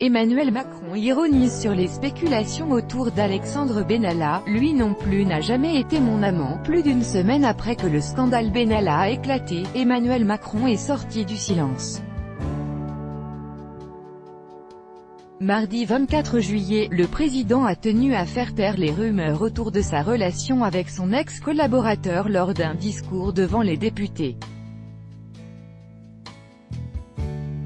Emmanuel Macron ironise sur les spéculations autour d'Alexandre Benalla, lui non plus n'a jamais été mon amant. Plus d'une semaine après que le scandale Benalla a éclaté, Emmanuel Macron est sorti du silence. Mardi 24 juillet, le président a tenu à faire taire les rumeurs autour de sa relation avec son ex-collaborateur lors d'un discours devant les députés.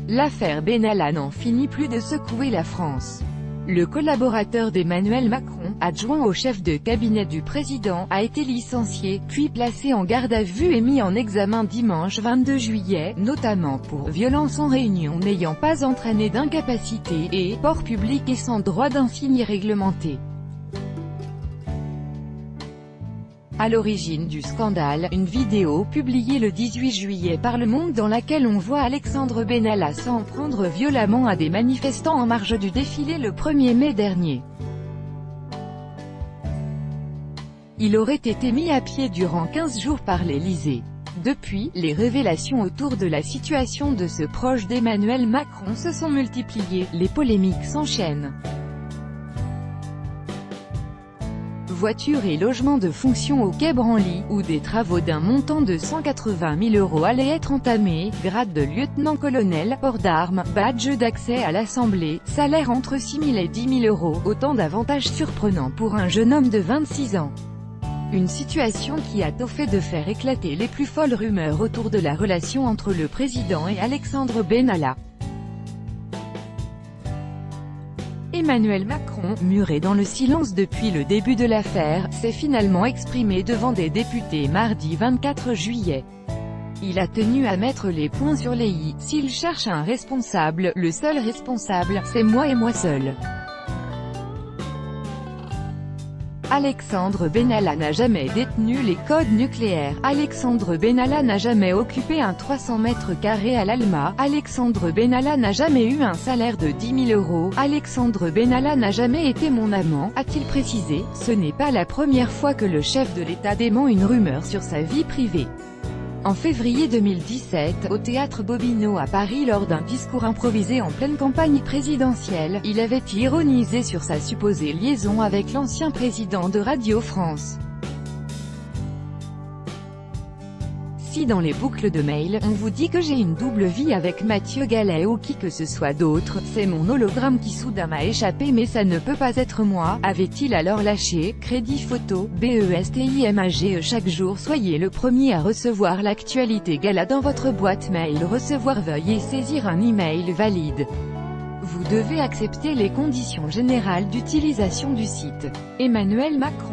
L'affaire Benalla n'en finit plus de secouer la France. Le collaborateur d'Emmanuel Macron, adjoint au chef de cabinet du président, a été licencié, puis placé en garde à vue et mis en examen dimanche 22 juillet, notamment pour violence en réunion n'ayant pas entraîné d'incapacité et port public et sans droit d'insigne réglementé. À l'origine du scandale, une vidéo publiée le 18 juillet par Le Monde dans laquelle on voit Alexandre Benalla s'en prendre violemment à des manifestants en marge du défilé le 1er mai dernier. Il aurait été mis à pied durant 15 jours par l'Élysée. Depuis, les révélations autour de la situation de ce proche d'Emmanuel Macron se sont multipliées, les polémiques s'enchaînent. Voiture et logement de fonction au Quai Branly, où des travaux d'un montant de 180 000 € allaient être entamés, grade de lieutenant-colonel, port d'armes, badge d'accès à l'Assemblée, salaire entre 6 000 et 10 000 €, autant d'avantages surprenants pour un jeune homme de 26 ans. Une situation qui a tôt fait de faire éclater les plus folles rumeurs autour de la relation entre le président et Alexandre Benalla. Emmanuel Macron, muré dans le silence depuis le début de l'affaire, s'est finalement exprimé devant des députés mardi 24 juillet. Il a tenu à mettre les points sur les i. S'il cherche un responsable, le seul responsable, c'est moi et moi seul. Alexandre Benalla n'a jamais détenu les codes nucléaires. Alexandre Benalla n'a jamais occupé un 300 mètres carrés à l'Alma. Alexandre Benalla n'a jamais eu un salaire de 10 000 €. Alexandre Benalla n'a jamais été mon amant, a-t-il précisé. Ce n'est pas la première fois que le chef de l'État dément une rumeur sur sa vie privée. En février 2017, au théâtre Bobino à Paris lors d'un discours improvisé en pleine campagne présidentielle, il avait ironisé sur sa supposée liaison avec l'ancien président de Radio France. Si dans les boucles de mail, on vous dit que j'ai une double vie avec Mathieu Gallet ou qui que ce soit d'autre, c'est mon hologramme qui soudain m'a échappé mais ça ne peut pas être moi, avait-il alors lâché. Crédit photo, BESTIMAGE. Chaque jour soyez le premier à recevoir l'actualité Gala dans votre boîte mail. Recevoir, veuillez saisir un email valide. Vous devez accepter les conditions générales d'utilisation du site. Emmanuel Macron.